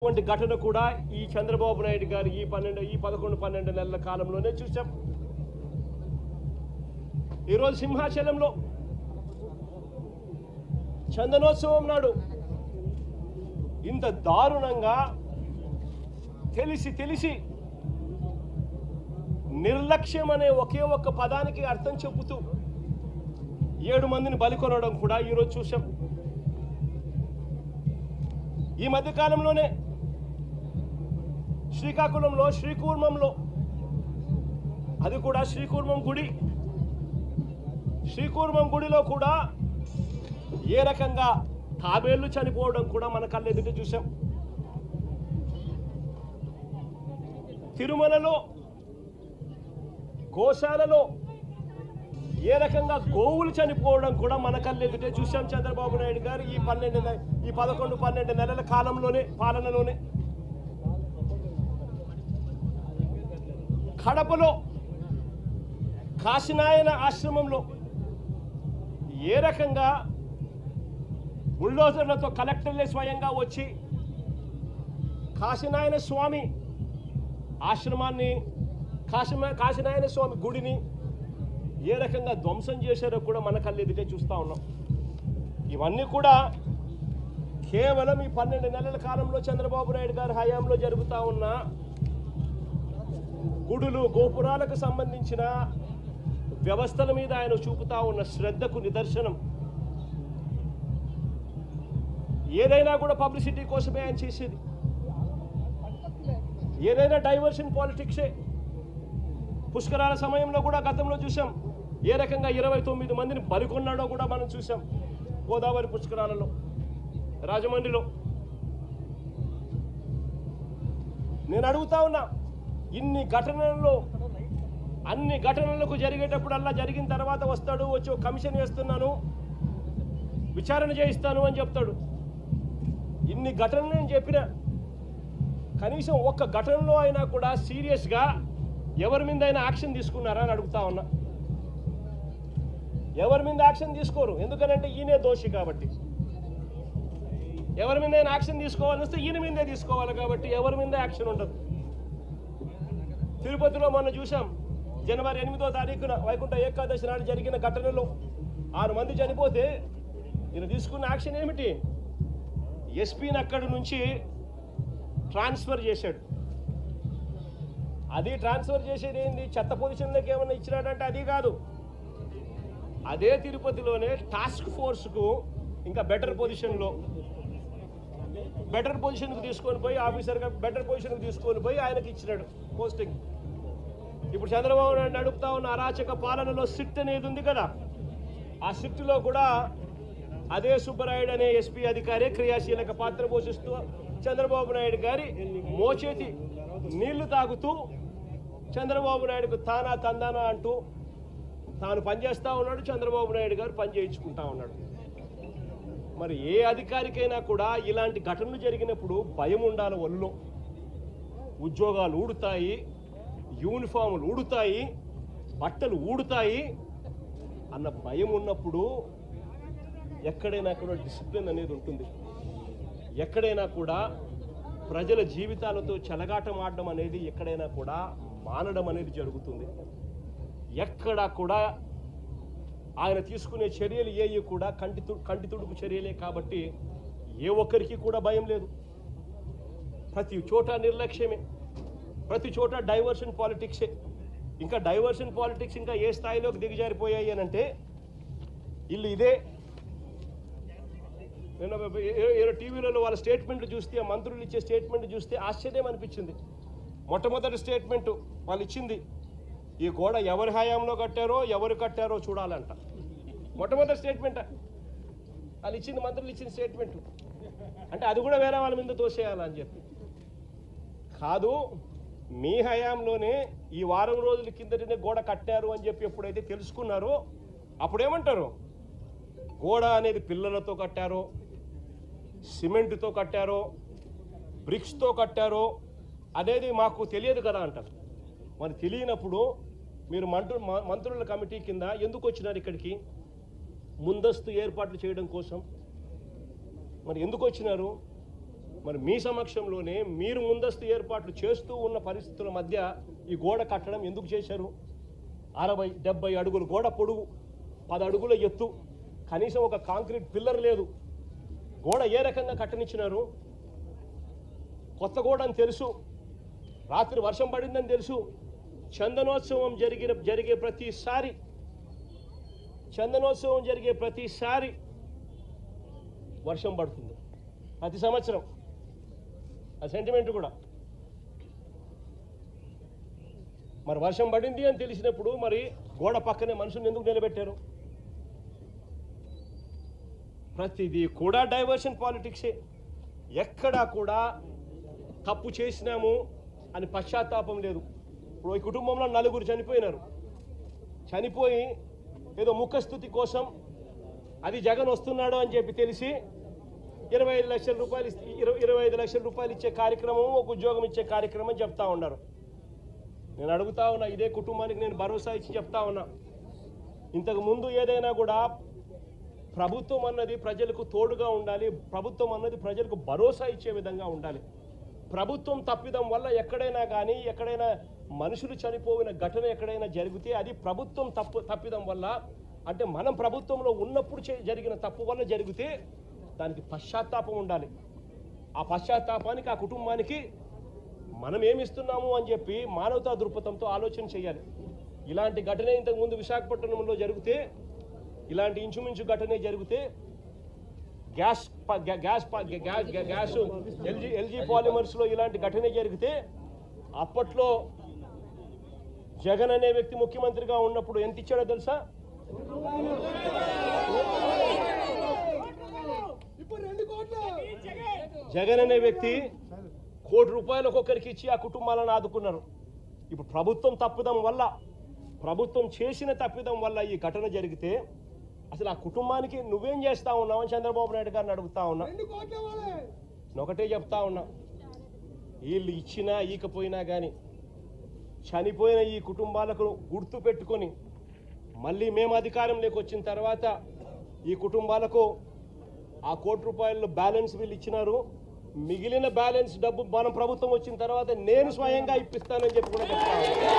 వంటి ఘటన కూడా ఈ చంద్రబాబు నాయుడు గారు ఈ 11-12 నెలల కాలంలోనే చూసాం. ఈరోజు సింహాచలంలో చందనోత్సవం నాడు ఇంత దారుణంగా తెలిసి నిర్లక్ష్యం అనే ఒకే ఒక్క పదానికి అర్థం చెబుతూ 7 మందిని బలికొనడం కూడా ఈరోజు చూసాం. ఈ మధ్య కాలంలోనే శ్రీకాకుళంలో శ్రీకూర్మంలో, అది కూడా శ్రీకూర్మం గుడిలో కూడా ఏ రకంగా తాబేళ్లు చనిపోవడం కూడా మన కళ్ళెదుట చూసాం. తిరుమలలో గోశాలలో ఏ రకంగా గోవులు చనిపోవడం కూడా మన కళ్ళెదుటే చూసాం. చంద్రబాబు నాయుడు గారు ఈ 11-12 నెలల పాలనలోనే కడపలో కాశీనాయన ఆశ్రమంలో ఏ రకంగా బుల్డోజర్లతో కలెక్టర్లే స్వయంగా వచ్చి కాశీనాయన స్వామి ఆశ్రమాన్ని, కాశీనాయన స్వామి గుడిని ఏ రకంగా ధ్వంసం చేశారో కూడా మన కళ్ళెదుటే చూస్తూ ఉన్నాం. ఇవన్నీ కూడా కేవలం ఈ 12 నెలల కాలంలో చంద్రబాబు నాయుడు గారి హయాంలో జరుగుతూ ఉన్న గుడులు గోపురాలకు సంబంధించిన వ్యవస్థల మీద ఆయన చూపుతా ఉన్న శ్రద్ధకు నిదర్శనం. ఏదైనా కూడా పబ్లిసిటీ కోసమే ఆయన చేసేది, ఏదైనా డైవర్షన్ పాలిటిక్సే. పుష్కరాల సమయంలో కూడా గతంలో చూసాం ఏ రకంగా 29 మందిని బలికొన్నాడో కూడా మనం చూసాం. గోదావరి పుష్కరాలలో, రాజమండ్రిలో. నేను అడుగుతా ఉన్నా, ఇన్ని ఘటనల్లో అన్ని ఘటనలకు జరిగేటప్పుడల్లా జరిగిన తర్వాత వస్తాడు, వచ్చి ఒక కమిషన్ వేస్తున్నాను, విచారణ చేయిస్తాను అని చెప్తాడు. ఇన్ని ఘటనలు నేను చెప్పిన కనీసం ఒక్క ఘటనలో అయినా కూడా సీరియస్గా ఎవరి మీద అయినా యాక్షన్ తీసుకున్నారా అని అడుగుతా ఉన్నా. ఎవరి మీద యాక్షన్ తీసుకోరు, ఎందుకనంటే ఈయనే దోషి కాబట్టి. ఎవరి మీద అయినా యాక్షన్ తీసుకోవాలని వస్తే ఈయన మీదే తీసుకోవాలి కాబట్టి ఎవరి మీద యాక్షన్ ఉండదు. తిరుపతిలో మొన్న చూసాం, జనవరి 8వ తారీఖున వైకుంఠ ఏకాదశి నాడు జరిగిన ఘటనలో 6 మంది చనిపోతే ఈయన తీసుకున్న యాక్షన్ ఏమిటి? ఎస్పీని అక్కడి నుంచి ట్రాన్స్ఫర్ చేశాడు. అది ట్రాన్స్ఫర్ చేసేది ఏంది? చెత్త పొజిషన్లోకి ఏమన్నా ఇచ్చినాడంటే అది కాదు. అదే తిరుపతిలోనే టాస్క్ ఫోర్స్కు ఇంకా బెటర్ పొజిషన్కు తీసుకొని పోయి, ఆఫీసర్గా బెటర్ పొజిషన్కి తీసుకొని పోయి ఆయనకి ఇచ్చినాడు పోస్టింగ్. ఇప్పుడు చంద్రబాబు నాయుడు నడుపుతా ఉన్న అరాచక పాలనలో సిట్ అనేది ఉంది కదా, ఆ సిట్లో కూడా అదే సుబ్బరాయుడు అనే ఎస్పీ అధికారే క్రియాశీలక పాత్ర పోషిస్తూ చంద్రబాబు నాయుడు గారి మోచేతి నీళ్లు తాగుతూ చంద్రబాబు నాయుడుకు తానా తందానా అంటూ తాను పనిచేస్తూ ఉన్నాడు. చంద్రబాబు నాయుడు గారు పని చేయించుకుంటా ఉన్నాడు. మరి ఏ అధికారికైనా కూడా ఇలాంటి ఘటనలు జరిగినప్పుడు భయం ఉండాలి. ఒళ్ళో ఉద్యోగాలు ఊడుతాయి, యూనిఫాములు ఊడుతాయి, బట్టలు ఊడుతాయి అన్న భయం ఉన్నప్పుడు ఎక్కడైనా కూడా డిసిప్లిన్ అనేది ఉంటుంది. ఎక్కడైనా కూడా ప్రజల జీవితాలతో చెలగాటం ఆడడం అనేది ఎక్కడైనా కూడా మానడం అనేది జరుగుతుంది. ఎక్కడా కూడా ఆయన తీసుకునే చర్యలు ఏవి కూడా కంటి తుడుపు చర్యలే కాబట్టి ఏ ఒక్కరికి కూడా భయం లేదు. ప్రతి చోట నిర్లక్ష్యమే, ప్రతి చోట డైవర్షన్ పాలిటిక్సే. ఇంకా డైవర్షన్ పాలిటిక్స్ ఇంకా ఏ స్థాయిలోకి దిగజారిపోయాయి అని అంటే ఇల్లు ఇదే. నేను టీవీలలో వాళ్ళ స్టేట్మెంట్లు చూస్తే, ఆ మంత్రులు ఇచ్చే స్టేట్మెంట్ చూస్తే ఆశ్చర్యం అనిపించింది. మొట్టమొదటి స్టేట్మెంటు వాళ్ళు ఇచ్చింది, ఈ గోడ ఎవరి హయాంలో కట్టారో ఎవరు కట్టారో చూడాలంట. మొట్టమొదటి స్టేట్మెంట్ వాళ్ళు ఇచ్చింది, మంత్రులు ఇచ్చిన స్టేట్మెంట్. అంటే అది కూడా వేరే వాళ్ళ మీద తోసేయాలని చెప్పి కాదు. మీ హయాంలోనే ఈ వారం రోజుల కిందటనే గోడ కట్టారు అని చెప్పి ఎప్పుడైతే తెలుసుకున్నారో అప్పుడేమంటారు? గోడ అనేది పిల్లలతో కట్టారో, సిమెంట్తో కట్టారో, బ్రిక్స్తో కట్టారో అనేది మాకు తెలియదు కదా అంటారు. మరి తెలియనప్పుడు మీరు మంత్రుల కమిటీ కింద ఎందుకు వచ్చినారు ఇక్కడికి? ముందస్తు ఏర్పాట్లు చేయడం కోసం. మరి ఎందుకు వచ్చినారు? మరి మీ సమక్షంలోనే మీరు ముందస్తు ఏర్పాట్లు చేస్తూ ఉన్న పరిస్థితుల మధ్య ఈ గోడ కట్టడం ఎందుకు చేశారు? 60-70 అడుగులు గోడ పొడుగు, 10 అడుగుల ఎత్తు, కనీసం ఒక కాంక్రీట్ పిల్లర్ లేదు. గోడ ఏ రకంగా కట్టనిచ్చినారు? కొత్త గోడ అని తెలుసు, రాత్రి వర్షం పడిందని తెలుసు. చందనోత్సవం జరిగే ప్రతిసారి వర్షం పడుతుంది, ప్రతి సంవత్సరం. ఆ సెంటిమెంట్ కూడా మరి వర్షం పడింది అని తెలిసినప్పుడు మరి గోడ పక్కనే మనుషులను ఎందుకు నిలబెట్టారు? ప్రతిదీ కూడా డైవర్షన్ పాలిటిక్సే. ఎక్కడా కూడా తప్పు చేసినాము అని పశ్చాత్తాపం లేదు. ఇప్పుడు ఈ కుటుంబంలో 4 చనిపోయినారు. చనిపోయి ఏదో ముఖస్థుతి కోసం అది జగన్ వస్తున్నాడు అని చెప్పి తెలిసి 25 లక్షల రూపాయలు 25 లక్షల రూపాయలు ఇచ్చే కార్యక్రమం, ఒక ఉద్యోగం ఇచ్చే కార్యక్రమం చెప్తా ఉన్నారు. నేను అడుగుతా ఉన్నా, ఇదే కుటుంబానికి నేను భరోసా ఇచ్చి చెప్తా ఉన్నా, ఇంతకు ముందు ఏదైనా కూడా ప్రభుత్వం అన్నది ప్రజలకు తోడుగా ఉండాలి, ప్రభుత్వం అన్నది ప్రజలకు భరోసా ఇచ్చే విధంగా ఉండాలి. ప్రభుత్వం తప్పిదం వల్ల ఎక్కడైనా కానీ ఎక్కడైనా మనుషులు చనిపోయిన ఘటన ఎక్కడైనా జరిగితే అది ప్రభుత్వం తప్పిదం వల్ల, అంటే మనం ప్రభుత్వంలో ఉన్నప్పుడు జరిగిన తప్పు వల్ల జరిగితే దానికి పశ్చాత్తాపం ఉండాలి. ఆ పశ్చాత్తాపానికి ఆ కుటుంబానికి మనం ఏమిస్తున్నాము అని చెప్పి మానవతా దృక్పథంతో ఆలోచన చేయాలి. ఇలాంటి ఘటన ఇంతకుముందు విశాఖపట్నంలో జరిగితే, ఇలాంటి ఇంచుమించు ఘటనే జరిగితే గ్యాస్ ఎల్జీ పాలిమర్స్లో ఇలాంటి ఘటనే జరిగితే అప్పట్లో జగన్ అనే వ్యక్తి ముఖ్యమంత్రిగా ఉన్నప్పుడు ఎంత ఇచ్చాడో తెలుసా? జగన్ అనే వ్యక్తి ₹1 కోటి ఒక్కొక్కరికి ఇచ్చి ఆ కుటుంబాలను ఆదుకున్నారు. ఇప్పుడు ప్రభుత్వం తప్పిదం వల్ల, ప్రభుత్వం చేసిన తప్పిదం వల్ల ఈ ఘటన జరిగితే అసలు ఆ కుటుంబానికి నువ్వేం చేస్తా ఉన్నావు అని చంద్రబాబు నాయుడు గారిని అడుగుతా ఉన్నా. ఒకటే చెప్తా ఉన్నా, వీళ్ళు ఇచ్చినా ఈకపోయినా కానీ చనిపోయిన ఈ కుటుంబాలకు గుర్తు పెట్టుకొని మళ్ళీ మేము అధికారంలోకి వచ్చిన తర్వాత ఈ కుటుంబాలకు ఆ ₹1 కోటి బ్యాలెన్స్ వీళ్ళు ఇచ్చినారు. మిగిలిన బ్యాలెన్స్ డబ్బు మనం ప్రభుత్వం వచ్చిన తర్వాత నేను స్వయంగా ఇప్పిస్తానని చెప్పి కూడా చెప్తాను.